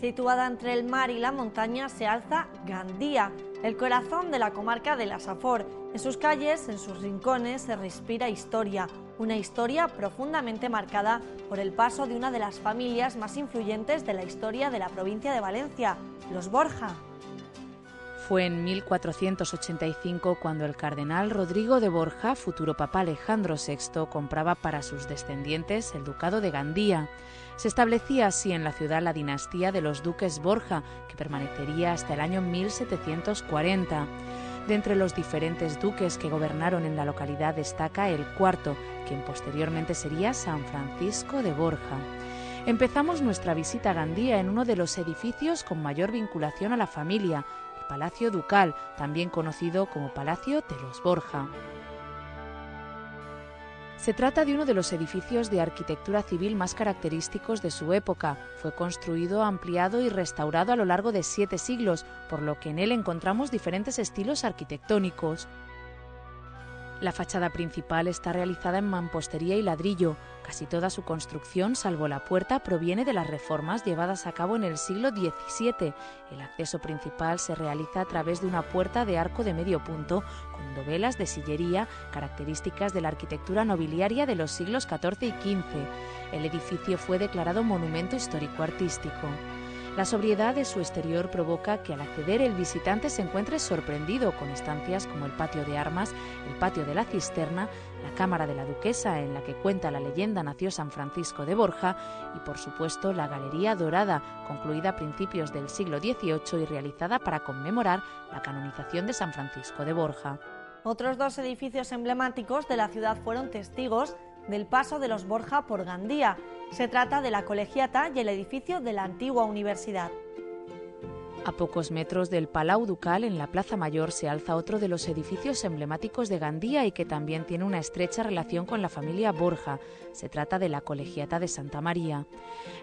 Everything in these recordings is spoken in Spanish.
Situada entre el mar y la montaña se alza Gandía, el corazón de la comarca de la Safor. En sus calles, en sus rincones, se respira historia, una historia profundamente marcada por el paso de una de las familias más influyentes de la historia de la provincia de Valencia, los Borja. Fue en 1485 cuando el cardenal Rodrigo de Borja, futuro papa Alejandro VI, compraba para sus descendientes el ducado de Gandía. Se establecía así en la ciudad la dinastía de los duques Borja, que permanecería hasta el año 1740. De entre los diferentes duques que gobernaron en la localidad destaca el cuarto, quien posteriormente sería San Francisco de Borja. Empezamos nuestra visita a Gandía en uno de los edificios con mayor vinculación a la familia, el Palacio Ducal, también conocido como Palacio de los Borja. Se trata de uno de los edificios de arquitectura civil más característicos de su época. Fue construido, ampliado y restaurado a lo largo de 7 siglos, por lo que en él encontramos diferentes estilos arquitectónicos. La fachada principal está realizada en mampostería y ladrillo. Casi toda su construcción, salvo la puerta, proviene de las reformas llevadas a cabo en el siglo XVII. El acceso principal se realiza a través de una puerta de arco de medio punto, con dovelas de sillería, características de la arquitectura nobiliaria de los siglos XIV y XV. El edificio fue declarado Monumento Histórico-Artístico. La sobriedad de su exterior provoca que al acceder el visitante se encuentre sorprendido con estancias como el patio de armas, el patio de la cisterna, la cámara de la duquesa en la que cuenta la leyenda nació San Francisco de Borja y por supuesto la Galería Dorada, concluida a principios del siglo XVIII y realizada para conmemorar la canonización de San Francisco de Borja. Otros 2 edificios emblemáticos de la ciudad fueron testigos del paso de los Borja por Gandía. Se trata de la Colegiata y el edificio de la antigua universidad. A pocos metros del Palau Ducal, en la Plaza Mayor, se alza otro de los edificios emblemáticos de Gandía y que también tiene una estrecha relación con la familia Borja. Se trata de la Colegiata de Santa María.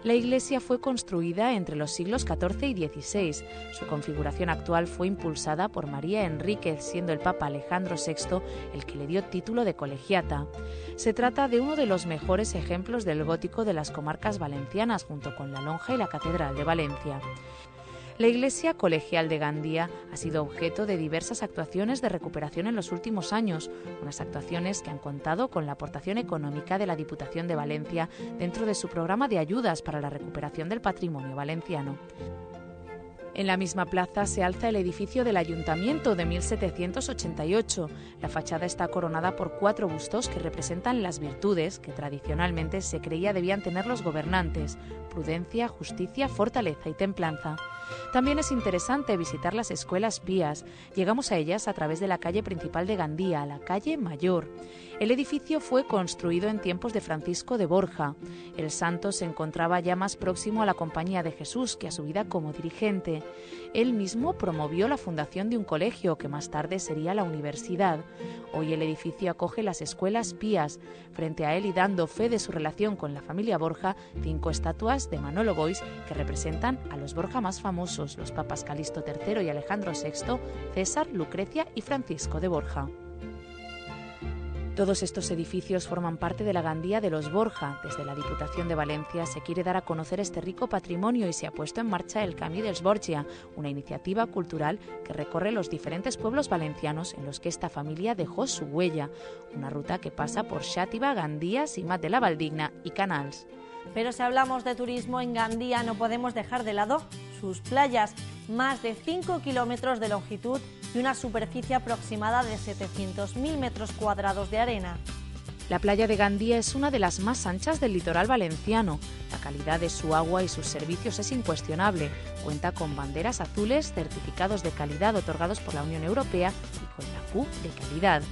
La iglesia fue construida entre los siglos XIV y XVI. Su configuración actual fue impulsada por María Enríquez, siendo el Papa Alejandro VI el que le dio título de colegiata. Se trata de uno de los mejores ejemplos del gótico de las comarcas valencianas, junto con la Lonja y la Catedral de Valencia. La iglesia colegial de Gandía ha sido objeto de diversas actuaciones de recuperación en los últimos años, unas actuaciones que han contado con la aportación económica de la Diputación de Valencia dentro de su programa de ayudas para la recuperación del patrimonio valenciano. En la misma plaza se alza el edificio del Ayuntamiento de 1788. La fachada está coronada por 4 bustos que representan las virtudes que tradicionalmente se creía debían tener los gobernantes: prudencia, justicia, fortaleza y templanza. También es interesante visitar las escuelas pías. Llegamos a ellas a través de la calle principal de Gandía, la calle Mayor. El edificio fue construido en tiempos de Francisco de Borja. El santo se encontraba ya más próximo a la Compañía de Jesús que a su vida como dirigente. Él mismo promovió la fundación de un colegio que más tarde sería la universidad. Hoy el edificio acoge las escuelas pías. Frente a él y dando fe de su relación con la familia Borja, 5 estatuas de Manolo Boix que representan a los Borja más famosos, los papas Calixto III y Alejandro VI, César, Lucrecia y Francisco de Borja. Todos estos edificios forman parte de la Gandía de los Borja. Desde la Diputación de Valencia se quiere dar a conocer este rico patrimonio y se ha puesto en marcha el Camí dels Borja, una iniciativa cultural que recorre los diferentes pueblos valencianos en los que esta familia dejó su huella, una ruta que pasa por Xàtiva, Gandía, Simat de la Valdigna y Canals. Pero si hablamos de turismo en Gandía no podemos dejar de lado sus playas, más de 5 kilómetros de longitud y una superficie aproximada de 700.000 metros cuadrados de arena. La playa de Gandía es una de las más anchas del litoral valenciano. La calidad de su agua y sus servicios es incuestionable. Cuenta con banderas azules, certificados de calidad otorgados por la Unión Europea y con la Q de calidad.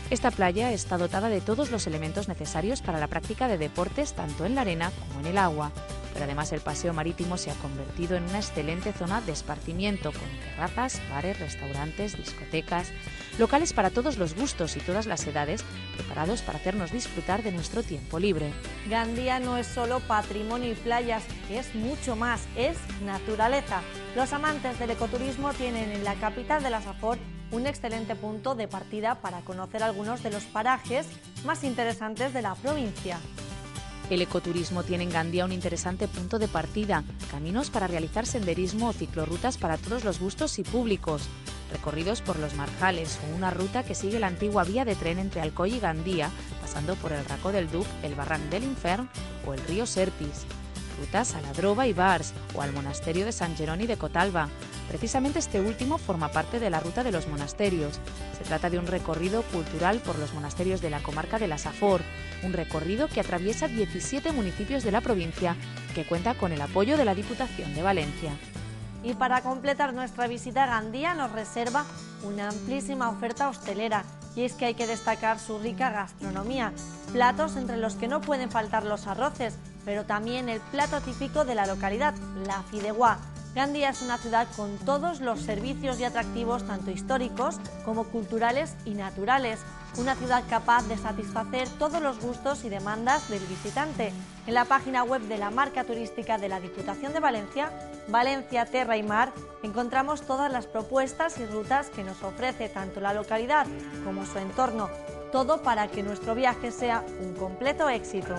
Esta playa está dotada de todos los elementos necesarios para la práctica de deportes tanto en la arena como en el agua. Pero además el paseo marítimo se ha convertido en una excelente zona de esparcimiento con terrazas, bares, restaurantes, discotecas, locales para todos los gustos y todas las edades, preparados para hacernos disfrutar de nuestro tiempo libre. Gandía no es solo patrimonio y playas, es mucho más, es naturaleza. Los amantes del ecoturismo tienen en la capital de la Safor un excelente punto de partida para conocer algunos de los parajes más interesantes de la provincia. El ecoturismo tiene en Gandía un interesante punto de partida, caminos para realizar senderismo o ciclorrutas para todos los gustos y públicos, recorridos por los marjales o una ruta que sigue la antigua vía de tren entre Alcoy y Gandía, pasando por el Racó del Duc, el Barranc de l'Infern o el río Serpis. Rutas a la Drova y Bars o al monasterio de San Jeroni de Cotalba. Precisamente este último forma parte de la Ruta de los Monasterios. Se trata de un recorrido cultural por los monasterios de la comarca de la Safor, un recorrido que atraviesa 17 municipios de la provincia y que cuenta con el apoyo de la Diputación de Valencia. Y para completar nuestra visita a Gandía nos reserva una amplísima oferta hostelera, y es que hay que destacar su rica gastronomía, platos entre los que no pueden faltar los arroces, pero también el plato típico de la localidad, la fideuà. Gandía es una ciudad con todos los servicios y atractivos, tanto históricos como culturales y naturales. Una ciudad capaz de satisfacer todos los gustos y demandas del visitante. En la página web de la marca turística de la Diputación de Valencia, Valencia Terra y Mar, encontramos todas las propuestas y rutas que nos ofrece tanto la localidad como su entorno. Todo para que nuestro viaje sea un completo éxito.